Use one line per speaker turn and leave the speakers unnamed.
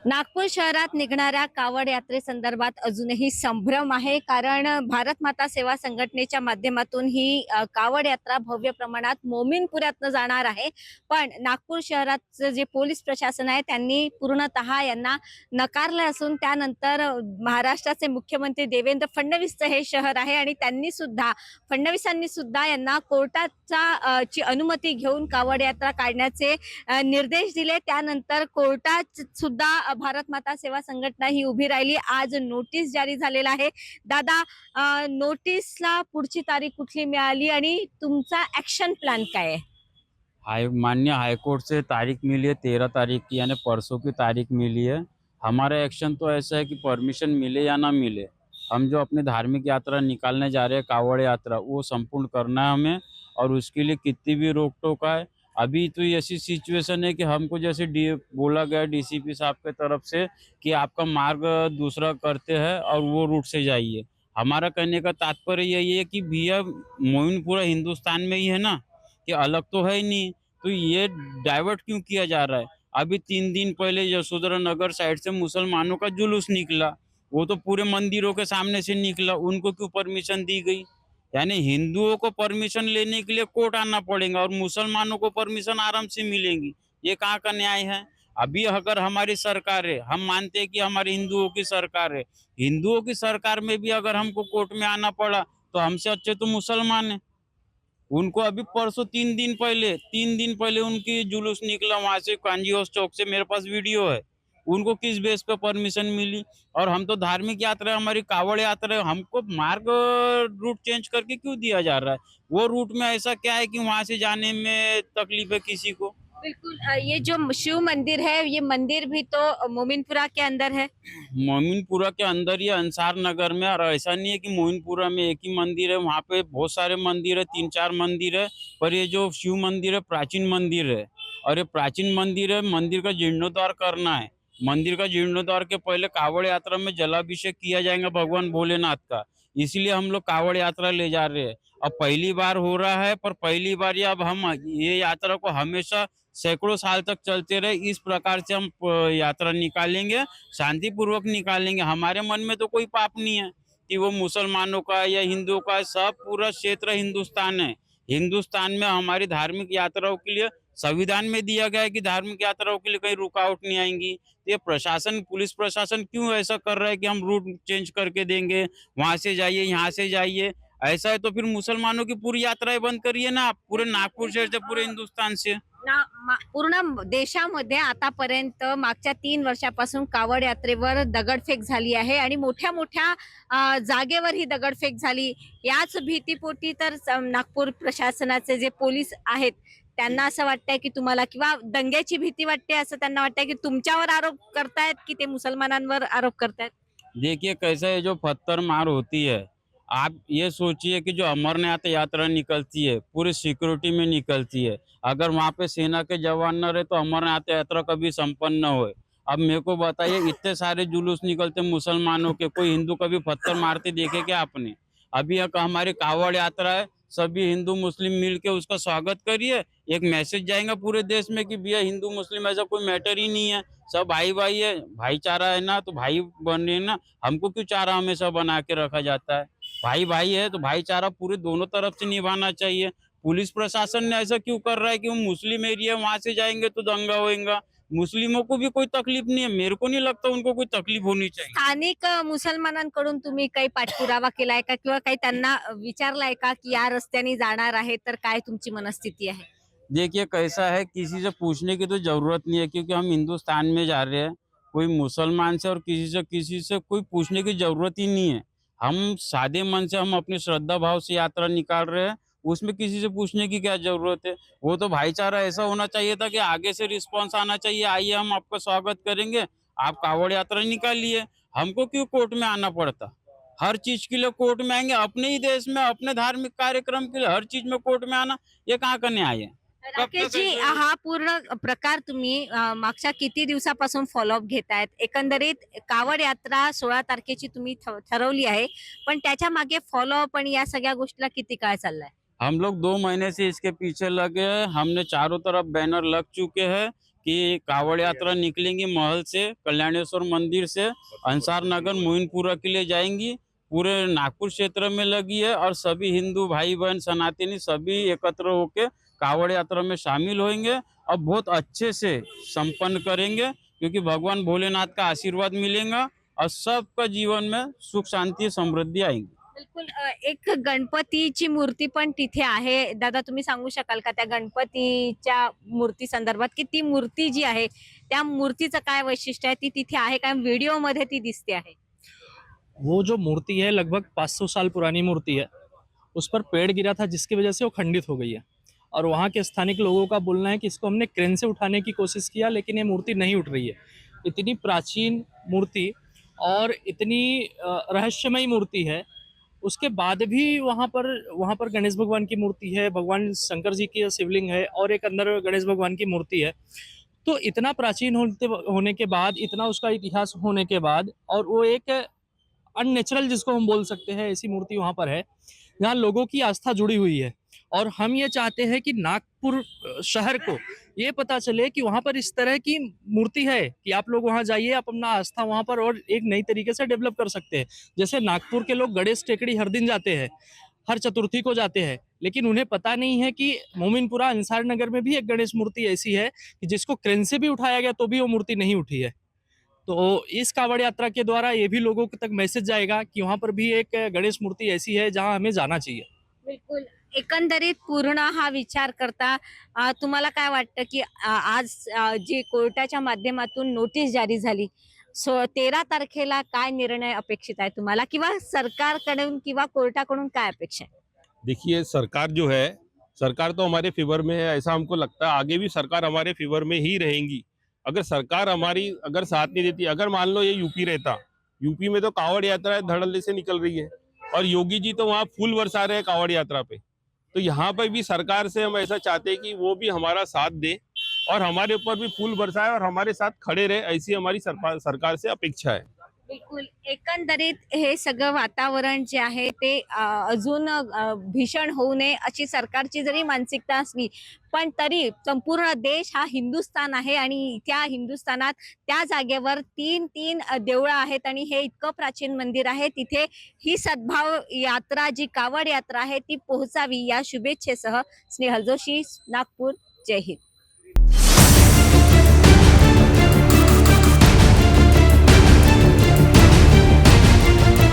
नागपूर शहरात निघणाऱ्या कावड यात्रेसंदर्भात अजूनही संभ्रम आहे. कारण भारत माता सेवा संघटनेच्या माध्यमातून ही कावड यात्रा भव्य प्रमाणात मोमीनपुऱ्यातनं जाणार आहे. पण नागपूर शहराचं जे पोलीस प्रशासन आहे त्यांनी पूर्णतः यांना नकारलं असून त्यानंतर महाराष्ट्राचे मुख्यमंत्री देवेंद्र फडणवीसचं हे शहर आहे आणि फडणवीसांनी सुद्धा यांना कोर्टाचा ची अनुमती घेऊन कावड यात्रा काढण्याचे निर्देश दिले. त्यानंतर कोर्टात सुद्धा भारत माता सेवा संघटना ही उभी राहिली. आज नोटीस जारी झालेला आहे. दादा, नोटीसला पुढची तारीख कुठली मिळाली आणि तुमचा ऍक्शन प्लान काय आहे?
माननीय हाईकोर्ट से तारीख मिली है 13 तारीख की, यानी परसों की तारीख मिली है। हमारा एक्शन तो ऐसा है कि परमिशन मिले या ना मिले, हम जो अपनी धार्मिक यात्रा निकालने जा रहे हैं कावड़ यात्रा, वो संपूर्ण करना है हमें। और उसके लिए कितनी भी रोक टोक आए, अभी तो ऐसी सिचुएशन है कि हमको जैसे बोला गया डीसीपी साहब के तरफ से कि आपका मार्ग दूसरा करते हैं और वो रूट से जाइए। हमारा कहने का तात्पर्य यही है कि भैया मोइनपुरा हिंदुस्तान में ही है ना, कि अलग तो है ही नहीं, तो ये डाइवर्ट क्यों किया जा रहा है? अभी 3 दिन पहले यशोधरा नगर साइड से मुसलमानों का जुलूस निकला, वो तो पूरे मंदिरों के सामने से निकला, उनको क्यों परमिशन दी गई? यानी हिंदुओं को परमिशन लेने के लिए कोर्ट आना पड़ेगा और मुसलमानों को परमिशन आराम से मिलेंगी। ये कहाँ का न्याय है? अभी अगर हमारी सरकार है, हम मानते हैं कि हमारी हिंदुओं की सरकार है, हिंदुओं की सरकार में भी अगर हमको कोर्ट में आना पड़ा तो हमसे अच्छे तो मुसलमान है। उनको अभी परसों 3 दिन पहले उनकी जुलूस निकला वहां से कांजी हाउस चौक से, मेरे पास वीडियो है। उनको किस बेस पे परमिशन मिली? और हम तो धार्मिक यात्रा है, हमारी कावड़ यात्रा है, हमको मार्ग रूट चेंज करके क्यों दिया जा रहा है? वो रूट में ऐसा क्या है कि वहां से जाने में तकलीफ है किसी को?
बिल्कुल, ये जो शिव मंदिर है, ये मंदिर भी तो मोमीनपुरा के अंदर है।
मोमिनपुरा के अंदर ही अंसार नगर में, और ऐसा नहीं है कि मोमिनपुरा में एक ही मंदिर है, वहाँ पे बहुत सारे मंदिर है, 3-4 मंदिर है। पर ये जो शिव मंदिर है प्राचीन मंदिर है, और ये प्राचीन मंदिर है, मंदिर का जीर्णोद्धार करना है। मंदिर का जीर्णोद्धार के पहले कावड़ यात्रा में जलाभिषेक किया जाएगा भगवान भोलेनाथ का, इसलिए हम लोग कावड़ यात्रा ले जा रहे हैं। अब पहली बार हो रहा है, पर पहली बार ये अब हम ये यात्रा को हमेशा सैकड़ों साल तक चलते रहे, इस प्रकार से हम यात्रा निकालेंगे, शांतिपूर्वक निकालेंगे। हमारे मन में तो कोई पाप नहीं है कि वो मुसलमानों का या हिंदुओं का है, सब पूरा क्षेत्र हिंदुस्तान है। हिंदुस्तान में हमारी धार्मिक यात्राओं के लिए संविधान में दिया गया है कि धार्मिक यात्राओं के लिए कहीं रुकावट नहीं आएंगी। तो ये प्रशासन, पुलिस प्रशासन क्यों ऐसा कर रहा है कि हम रूट चेंज करके देंगे, वहां से जाइए, यहाँ से जाइए? ऐसा है तो फिर मुसलमानों की पूरी यात्राएं बंद करिए ना आप, पूरे नागपुर शहर से, पूरे हिंदुस्तान से।
पूर्ण देशामध्ये आतापर्यंत मागच्या 3 वर्षापासून कावड यात्रेवर दगडफेक झाली आहे आणि मोठ्या मोठ्या जागेवर ही दगडफेक झाली. याच भीतीपोटी तर नागपूर प्रशासनाचे जे पोलीस आहेत त्यांना असं वाटतंय की तुम्हाला, किंवा दंग्याची भीती वाटते असं त्यांना वाटतंय की तुमच्यावर आरोप करतायत की ते मुसलमानांवर आरोप करतायत?
देखिए कैसा है, जो पत्थर मार होती है, आप ये सोचिए कि जो अमरनाथ यात्रा निकलती है पूरी सिक्योरिटी में निकलती है, अगर वहाँ पे सेना के जवान न रहे तो अमरनाथ यात्रा कभी संपन्न न हो। अब मेरे को बताइए, इतने सारे जुलूस निकलते मुसलमानों के, कोई हिंदू कभी पत्थर मारते देखे क्या आपने? अभी एक हमारी कावड़ यात्रा है, सभी हिंदू मुस्लिम मिल के उसका स्वागत करिए, एक मैसेज जाएगा पूरे देश में कि भैया हिंदू मुस्लिम ऐसा कोई मैटर ही नहीं है, सब भाई भाई है, भाईचारा है ना, तो भाई बन रहे हैं ना। हमको क्यों चारा हमेशा बना के रखा जाता है? भाई भाई है तो भाईचारा पूरे दोनों तरफ से निभाना चाहिए। पुलिस प्रशासन ने ऐसा क्यों कर रहा है कि वो मुस्लिम एरिया वहां से जाएंगे तो दंगा होएगा? मुस्लिमों को भी कोई तकलीफ नहीं है, मेरे को नहीं लगता उनको कोई तकलीफ होनी चाहिए।
स्थानिक मुसलमानांकडून तुम्ही काही पाठपुरावा केलाय का, किंवा काही त्यांना विचारलाय का की या रस्त्याने जाणार आहे तर काय तुमची मनस्थिती आहे?
देखिए कैसा है, किसी से पूछने की तो जरूरत नहीं है, क्योंकि हम हिंदुस्तान में जा रहे हैं। कोई मुसलमान से और किसी से कोई पूछने की जरूरत ही नहीं है। हम सादे मन से हम अपनी श्रद्धा भाव से यात्रा निकाल रहे हैं, उसमें किसी से पूछने की क्या जरूरत है? वो तो भाईचारा ऐसा होना चाहिए था कि आगे से रिस्पॉन्स आना चाहिए, आइए हम आपका स्वागत करेंगे, आप कावड़ यात्रा निकालिए। हमको क्यों कोर्ट में आना पड़ता? हर चीज के लिए कोर्ट में आएंगे? अपने ही देश में अपने धार्मिक कार्यक्रम के लिए हर चीज में कोर्ट में आना, ये कहाँ का न्याय है? कब तक
राकेशजी,
ऐसे ही?
हा पूर्ण प्रकार तुम्ही मागच्या किती दिवसापासून फॉलोअप घेतायत? एकंदरीत कावड यात्रा 16 तारखेची तुम्ही ठरवली आहे, पण त्याच्या मागे फॉलोअप आणि या सगळ्या गोष्टीला किती काळ चाललाय?
हम लोग 2 महीने से इसके पीछे लगे हैं, हमने चारों तरफ बैनर लग चुके हैं, कि कावड़ यात्रा निकलेंगी महल से, कल्याणेश्वर मंदिर से, अंसार नगर मोइनपुरा के लिए जाएंगी, पूरे नागपुर क्षेत्र में लगी है और सभी हिंदू भाई बहन सनातनी सभी एकत्र होके कावड़ यात्रा में शामिल होंगे और बहुत अच्छे से संपन्न करेंगे, क्योंकि भगवान भोलेनाथ का आशीर्वाद मिलेगा और सबका जीवन में सुख शांति समृद्धि आएगी।
बिलकुल एक गणपतीची मूर्ती पण तिथे आहे. दादा तुम्ही सांगू शकाल का त्या गणपतीच्या मूर्ती संदर्भात की ती मूर्ती जी आहे त्या मूर्तीचं काय वैशिष्ट्य आहे, ती तिथे आहे काय, व्हिडिओमध्ये ती दिसते आहे?
वो जो मूर्ति है लगभग 500 साल पुरानी मूर्ति है। उस पर पेड़ गिरा था जिसकी वजह से वो खंडित हो गई है और वहाँ के स्थानिक लोगों का बोलना है कि इसको हमने क्रेन से उठाने की कोशिश किया लेकिन ये मूर्ति नहीं उठ रही है। इतनी प्राचीन मूर्ति और इतनी रहस्यमयी मूर्ति है, उसके बाद भी वहाँ पर गणेश भगवान की मूर्ति है, भगवान शंकर जी की शिवलिंग है और एक अंदर गणेश भगवान की मूर्ति है। तो इतना प्राचीन होने के बाद, इतना उसका इतिहास होने के बाद, और वो एक अननेचुरल जिसको हम बोल सकते हैं ऐसी मूर्ति वहाँ पर है जहाँ लोगों की आस्था जुड़ी हुई है। और हम ये चाहते हैं कि नागपुर शहर को ये पता चले कि वहाँ पर इस तरह की मूर्ति है कि आप लोग वहाँ जाइए, आप अपना आस्था वहाँ पर और एक नई तरीके से डेवलप कर सकते हैं। जैसे नागपुर के लोग गणेश टेकड़ी हर दिन जाते हैं, हर चतुर्थी को जाते हैं, लेकिन उन्हें पता नहीं है कि मोमिनपुरा अंसार नगर में भी एक गणेश मूर्ति ऐसी है कि जिसको क्रेन से भी उठाया गया तो भी वो मूर्ति नहीं उठी है। तो इस कावड़ यात्रा के द्वारा ये भी लोगों तक मैसेज जाएगा कि वहाँ पर भी एक गणेश मूर्ति ऐसी है जहाँ हमें जाना चाहिए।
बिलकुल एकंदरीत पूर्ण हा विचार करता तुम्हाला काय वाटतं की आज जी कोर्टाच्या माध्यमातून नोटीस जारी झाली 13 तारखेला काय निर्णय अपेक्षित आहे तुम्हाला, किंवा सरकारकडून किंवा कोर्टाकडून काय अपेक्षा आहे?
देखिए, सरकार जो है, सरकार तो हमारे फेवर में है, ऐसा हमको लगता है। आगे भी सरकार हमारे फेवर में ही रहेंगी। अगर सरकार हमारी अगर साथ नहीं देती, अगर मान लो ये यूपी रहता, यूपी में तो कावड़ यात्रा धड़ल्ले से निकल रही है और योगी जी तो वहाँ फूल बरसा रहे हैं कावड़ यात्रा पे। तो यहाँ पर भी सरकार से हम ऐसा चाहते हैं कि वो भी हमारा साथ दे और हमारे ऊपर भी फूल बरसाए और हमारे साथ खड़े रहे, ऐसी हमारी सरकार से अपेक्षा है।
बिलकुल एकंदरीत हे सगळं वातावरण जे आहे ते अजून भीषण होऊ नये अशी सरकारची जरी मानसिकता असली पण तरी संपूर्ण देश हा हिंदुस्थान आहे आणि त्या हिंदुस्थानात त्या जागेवर तीन तीन देवळं आहेत आणि हे इतकं प्राचीन मंदिर आहे, तिथे ही सद्भाव यात्रा जी कावड यात्रा आहे ती पोहोचावी या शुभेच्छेसह स्नेहल जोशी, नागपूर. जय हिंद.